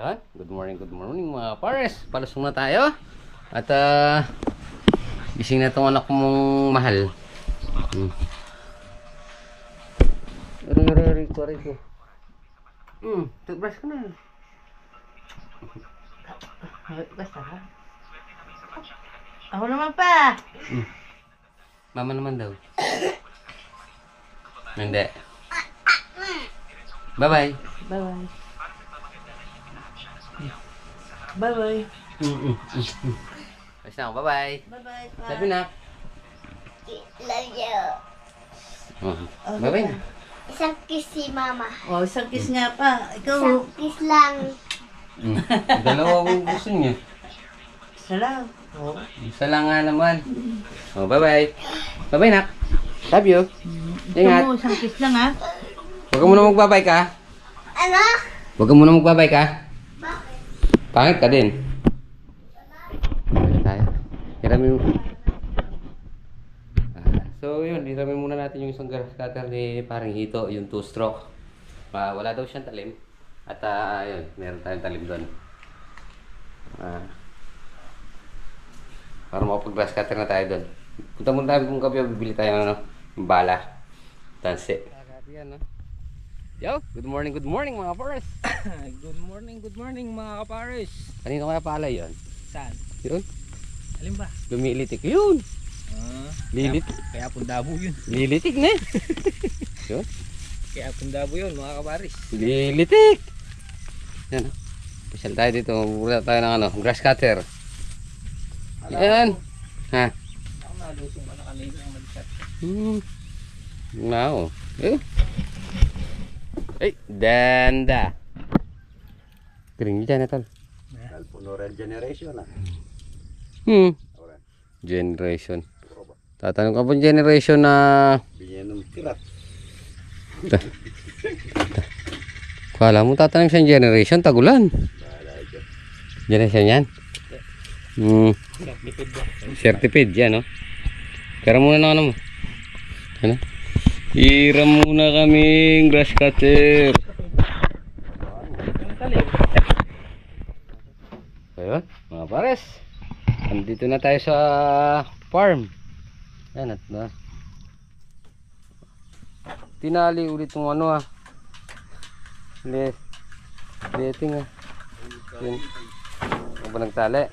Yan. Good morning mga pares. Palusong na tayo. At gising na itong anak mong mahal. Rito. Toothbrush ka na. Basta ha? Ako naman pa. Mama naman daw. Hindi. Bye-bye. Bye-bye. Bye-bye. Ayos na ako. Bye-bye. Bye-bye pa. Sabi na. Love you. Bye-bye na. Isang kiss si mama. Oh, isang kiss nga pa. Ikaw. Isang kiss lang. Dalawa kong gusto niya. Isa lang. Oh. Isa lang nga naman. Oh, bye-bye. Bye-bye, nak. Love you. Ingat. Ito mo, isang kiss lang ha. Huwag ka muna magbabay ka. Ano? Huwag ka muna magbabay ka. Bakit? Pangit ka din. Balik tayo. Hiramin mo. So yun, hiramin muna natin yung isang grass cutter ni parang Hito, yung 2-stroke. Wala daw siyang talim. At yun, meron tayong talim doon. Para makapag-grass cutter na tayo doon. Punta muna tayo kung kapi, bibili tayo ng bala. Tansi. Yo, good morning mga pares. Good morning mga kapares. Kanino kaya pala yun? Saan? Yun? Alin ba? Lumilitik yun. Lilit. Kaya pundabo yun. Lilitik na eh. Yun. Kaya pundabo yun mga kapares. Lilitik. Yan. Pasyal tayo dito. Mura tayo ng grass cutter. Yan. Ha? Ako nalusong ka na kanina ang mag-chat. Now. Ay, danda. Kering dyan na tol. Punoran generation na. Generation. Tatanong ka po generation na Binyan ng tirat. kala mo tatanong siyang generation tagulan. Generation yan. Certificate yan, no? Kaya muna na ano mo. Ano? Hiram muna kaming grass cutter. Ayun, mga pares. Andito na tayo sa farm. Yan at na. Tinali ulit yung ano Letting Yun. Ano ba nagtali?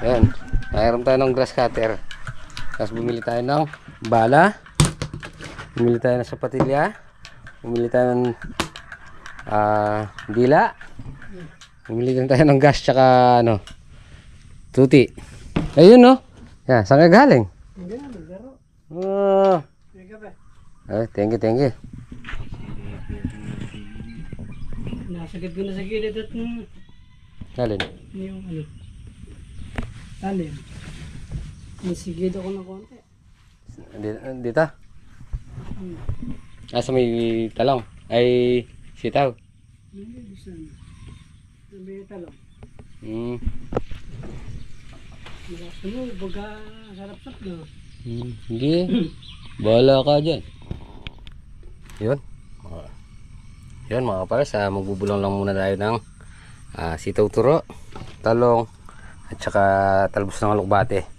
Yan. Mayroon tayo ng grass cutter. Tapos bumili tayo ng bala. Bumili tayo ng sapatilya. Bumili tayo ng dila. Bumili din tayo ng gas tsaka tuti. Ayun no. Yan, saan ka galing? Oh. Thank you. Nasagad ko na sa gilid at Galin. yung talim. Nasigid ako ng konti. Dito? Sa may talong. Ay, sitaw. Hindi, gusto na. Sabi talong. Malakas mo, baga sarap-sarap na. Hindi. Bahala ka dyan. Yun. Yun mga pares, magbubulong lang muna tayo ng sitaw turo, talong, at saka talbos ng alokbate.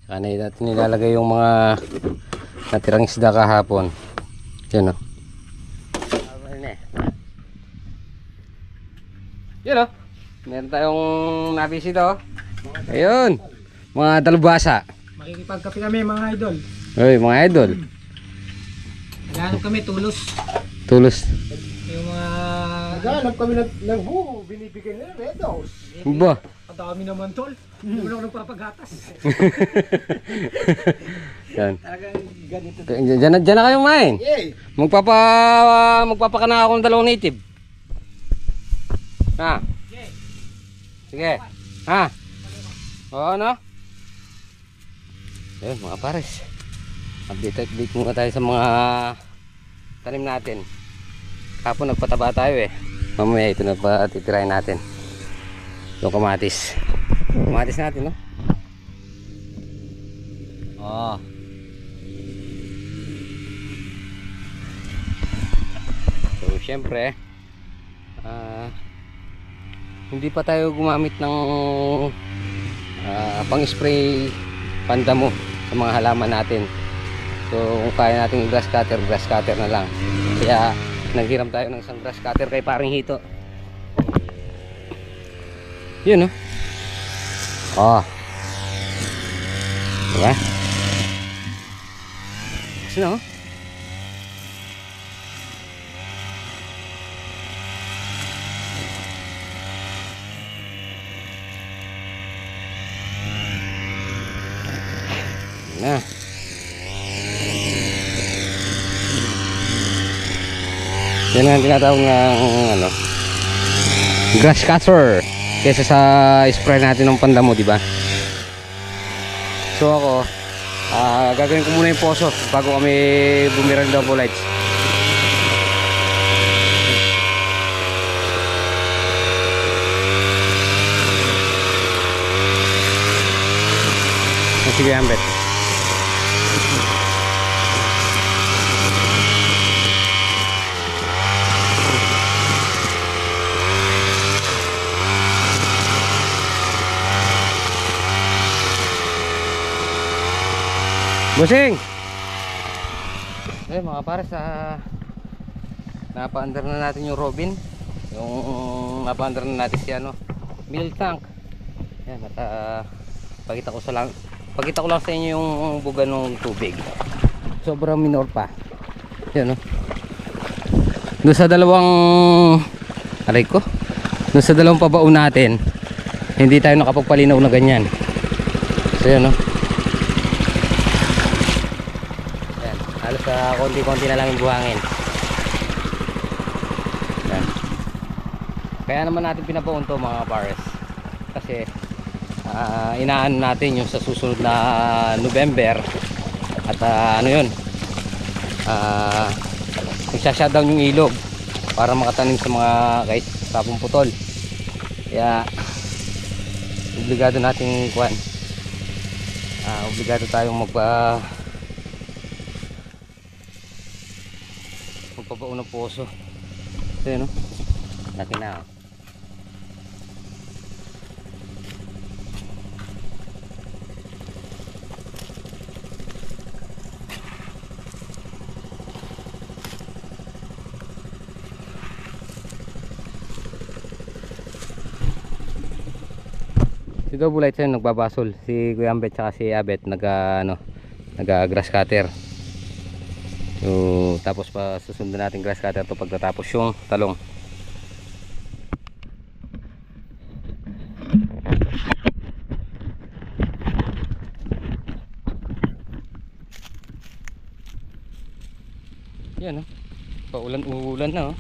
Saka na natin nilalagay yung mga natirang isda kahapon. Yan o. Yun o. Meron tayong nabisita o. Ayun. Mga dalubasa. Makikipagkape kami mga idol. Uy, mga idol. Naghanap kami tulos. Tulos. Yung mga... Naghanap kami ng buho, binibigyan nila Red House. Ba? Kadami naman tol. Hindi mo na ako nagpapagatas. Yan. Talagang ganito. Diyan na kayo main. Yay! Magpapakana ako ng dalawang native. Ha? Sige. Ha? Oo, no? Ayun, mga pares. Update muna tayo sa mga tanim natin. Kapon nagpataba tayo eh. Mamaya ito na pa titirahin natin. Yung kamatis. Kamatis natin, no? Oh. So, syempre, hindi pa tayo gumamit ng pang-spray pandamo sa mga halaman natin. So kung kaya natin grass cutter na lang. Kaya naghiram tayo ng isang grass cutter kay paring Hito. Yun, no? Oh. Diba? Sino? Na. Yan ang tinatawag ng grass cutter kaysa sa spray natin ng pandamo, di ba? So ako, gagawin ko muna yung poso bago kami bumira ng double lights. Sige, Ambet. Busing! Mga pares, napa-under na natin yung Robin. Yung napa-under na natin si milk tank. Yan, at pakita ko lang sa inyo yung buga ng tubig. Sobrang minor pa. Yan, no? Doon sa dalawang doon sa dalawang pabaon natin, hindi tayo nakapagpalinaw na ganyan. So yan, no? Yan, halos konti-konti na lang yung buhangin. Yan. Kaya naman natin pinabaon to, mga pares, kasi inaan natin yung sa susunod na November at magsha-shutdown yung ilog para makatanim sa mga kahit tapong putol. Kaya obligado nating obligado tayong magpabaon ng poso. Ito yun, no? Laki na, oh. Si Double Lights yun nagbabasol, si Kuya Ambet tsaka si Abet nag grass cutter. So tapos pa susundan natin grass cutter to pagtatapos yung talong. Yan, no? Paulan-ulan na, oh.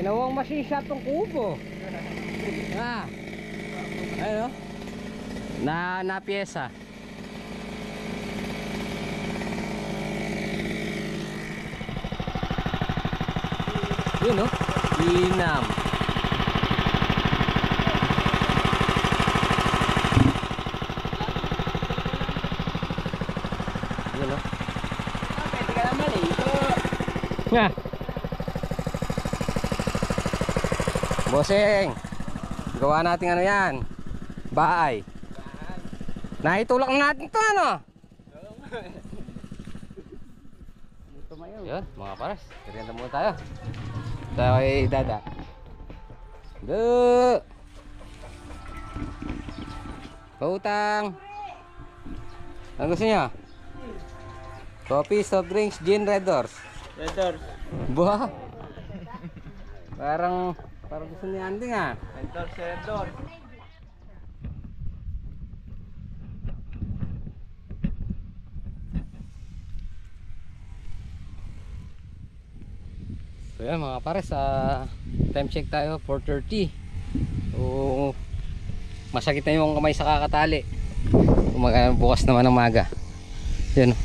Ginawang masisa tong kubo. Ah. Ayun, oh. Na pyesa. Yun, no? Inam. Yun, no? Pwede ka naman eh. Ito. Nga. Bossing. Gawa natin ano yan. Bahay. Naitulak na natin to ano? Yun, mga pares. Karianda muna tayo. Tayo ay dada. Duh. Pautang. Ano gusto niya? Coffee, soft drinks, gin, Red Doors. Red Doors. Buha. Parang gusto ni Andy nga. Red Doors, Red Doors. So yan mga pares, time check tayo 4:30. So masakit na yung kamay sa kakatali. Bukas naman ng maga. Yan,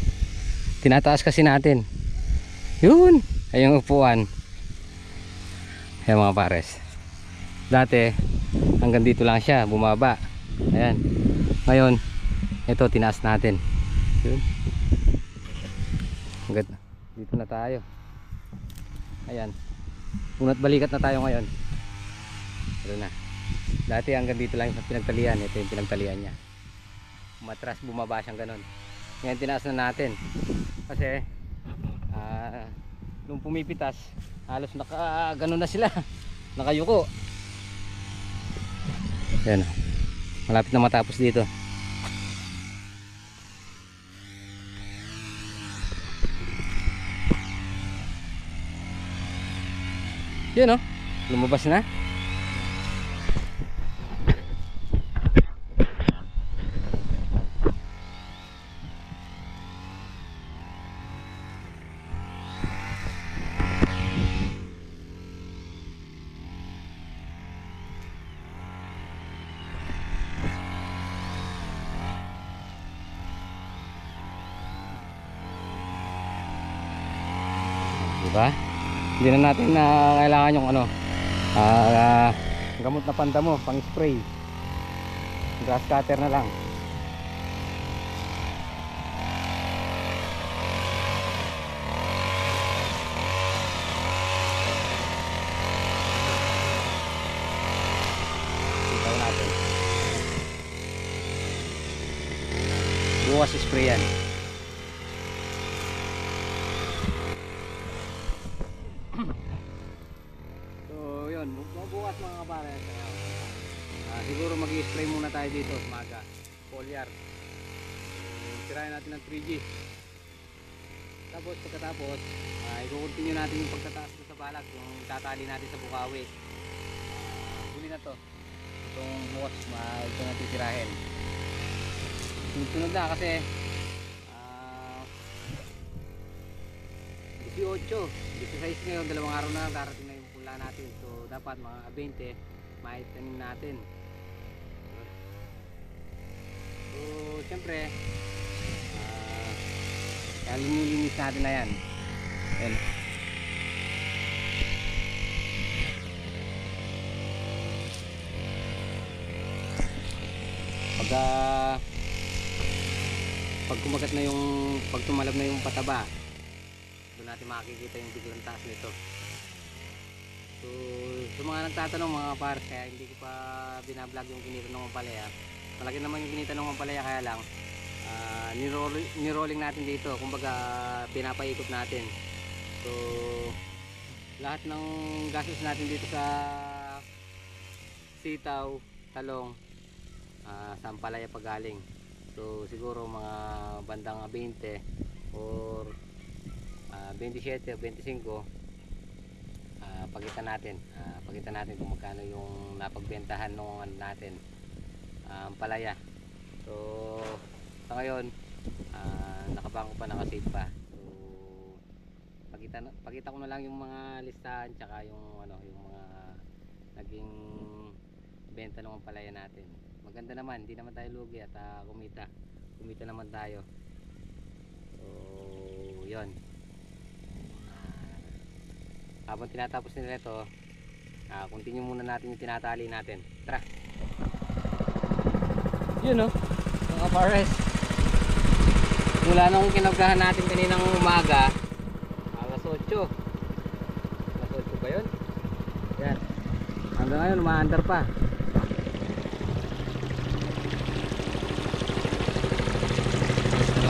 tinataas kasi natin. Yun, ay yung upuan. Ayan mga pares. Dati hanggang dito lang siya, bumaba. Ayan. Ngayon ito tinaas natin. Yun. Hanggang dito na tayo. Ayan. Unat balikat na tayo ngayon. Ito na. Dati hanggang dito lang yung pinagtalian. Ito yung pinagtalian niya. Matras bumaba siyang ganun. Ngayon tinaas na natin. Kasi nung pumipitas halos naka ganun na sila. Nakayuko. Ayan. Malapit na matapos dito. Yun, oh, lumabas na. Diba? Hindi na natin na kailangan yung ano gamot na pandamo pang spray, grass cutter na lang. Itaw natin bukas spray yan. Bukas mga kabayan, siguro mag-i-spray muna tayo dito umaga, foliar. Tirahin natin ng 3G. Tapos pagkatapos i-continue natin yung pagtataas sa balag, yung tatali natin sa bukawi. Huli na to itong watch, ito natin tirahin. Sunod na kasi 16 ngayon, 2 araw na darating na yung pula natin. So dapat mga 20 maitanim natin. So syempre kaya linilinis natin na yan. Ayan. Pag kumagat na yung, pag tumalab na yung pataba, doon natin makikita yung biglang taas nito. So sa mga nagtatanong mga pars, kaya hindi ko pa binablog yung kinitanong ng palaya. Malaki naman yung kinitanong ng palaya, kaya lang nirolling natin dito, kumbaga pinapaikot natin. So lahat ng gastos natin dito sa sitaw, talong, sa palaya pagaling. So siguro mga bandang 20 or 27 o 25, pagitan natin kung magkano yung napagbentahan nung natin palaya. So sa ngayon nakabangko pa, nakasave pa. So pakita ko na lang yung mga listahan tsaka yung ano, yung mga naging benta ng palaya natin. Maganda naman, hindi naman tayo lugi at kumita naman tayo. So yun, habang tinatapos nila ito, continue muna natin yung tinatali natin. Tara. Yun o, mga pares, mula nung kinagahan natin kaninang umaga, alas 8 ba yun? Yan, hanggang ngayon umaandar pa.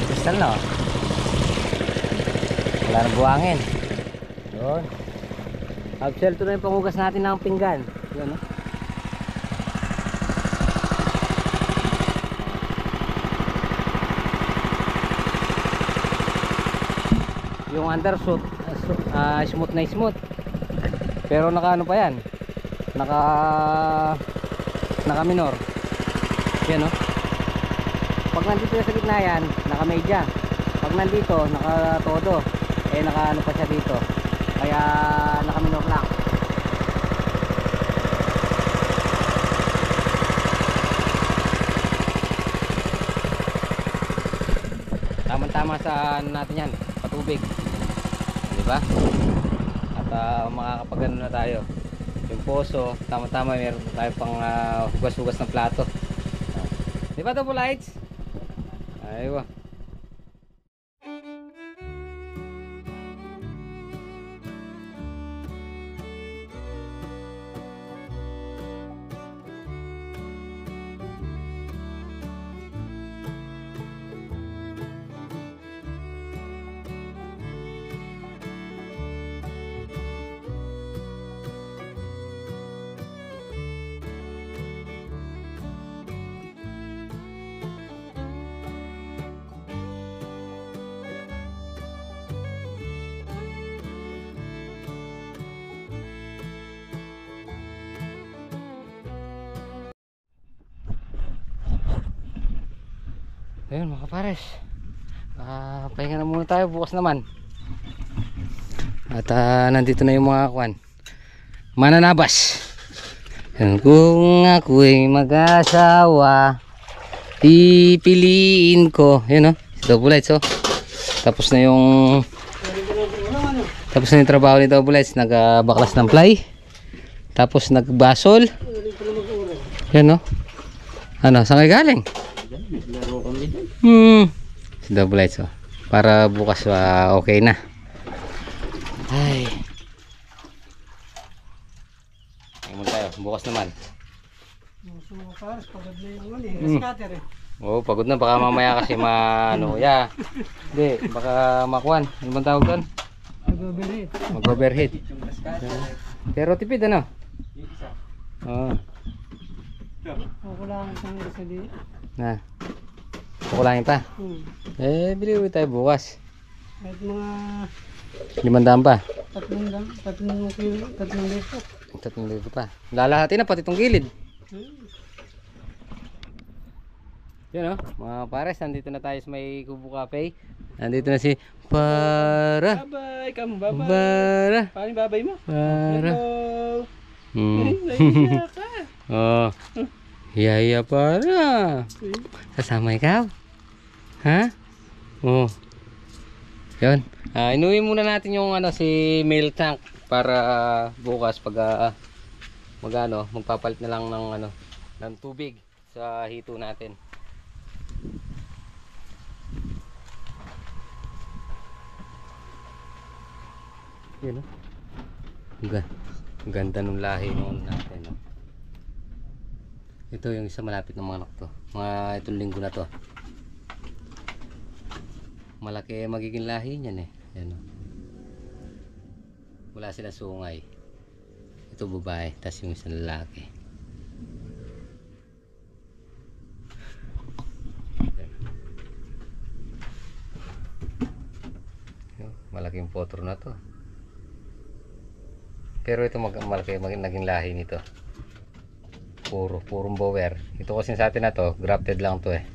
Kristal na, wala nang buwangin. Yun, absel, ito na yung pangugas natin ng pinggan. Yun o. Yung undersuit smooth na smooth, pero naka ano pa yan, naka minor yan o. Pag nandito sa gitna yan, naka media. Pag nandito naka todo, naka ano pa siya dito, kaya naka minor lang. Tama-tama sa ano natin yan, patubig, di ba? At makakapagano na tayo. Yung poso, tama-tama, meron tayo pang hugas-hugas ng plato. Di ba, double lights? Aywa. Ayun mga pares, pahinga na muna tayo, bukas naman. At nandito na yung mga mananabas. Ayun, kung ako'y mag-asawa, pipiliin ko. Ayun o, double lights o. Tapos na yung trabaho ni double lights. Nagbaklas ng ply, tapos nagbasol. Ayun o. Ano, saan kayo galing? Si double lights oh. Para bukas okay na. Ay. Ayun tayo, bukas naman. So, pares, pagod na yung ano scatter eh. Oo, pagod na, baka mamaya kasi hindi, baka makuan. Ano bang tawag doon? Mag-overheat. Pero tipid ano? Oo. Ako lang isang isa di. Na. Kukulangin pa. Bili tayo bukas. Kahit mga 500 pa. 3 lipo. 3,000 pa. Lalahati na pati itong gilid. Yun o, mga pares, nandito na tayo sa may Kubo Cafe. Nandito na si Para. Babay, kamu babay. Para. Paano babay mo? Para. Hello. Nahiya ka. Oh. Hiya para. Sasama ikaw? Ha? Oh. Yun. Inuwi muna natin yung si mail tank para bukas pag magpapalit na lang ng tubig sa hito natin. Yun ang ganda ng lahi noon natin. Ito yung isa malapit ng mga anak to. Itong linggo na to. Malaki magiging lahi niyan eh. Yan o. Wala sila sungay. Ito babae, tas yung isang lalaki. Malaking potro na to. Pero ito malaki naging lahi nito. Purong bower. Ito kasi sa atin na to, grafted lang to eh.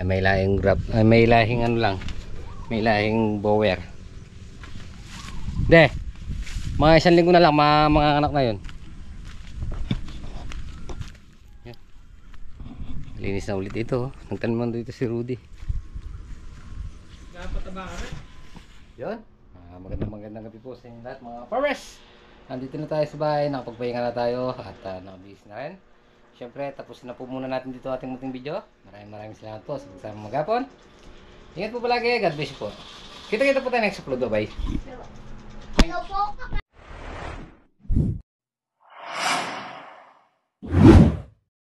May lahing bower. De, mga 1 linggo na lang, mga anak na yun. Yan. Linis na ulit ito. Nagtanman dito si Rudy. Napataba ka rin. Yun. Magandang gabi po sa inyo lahat mga farmers. Nandito na tayo sa bahay, nakapagpahinga na tayo at nakabihis na rin. Siyempre, tapos na po muna natin dito ating munting video. Maraming salamat po sa pagsama maghapon. Ingat po palagi, God bless you po. Kita-kita po tayo next upload, bye. Ano po?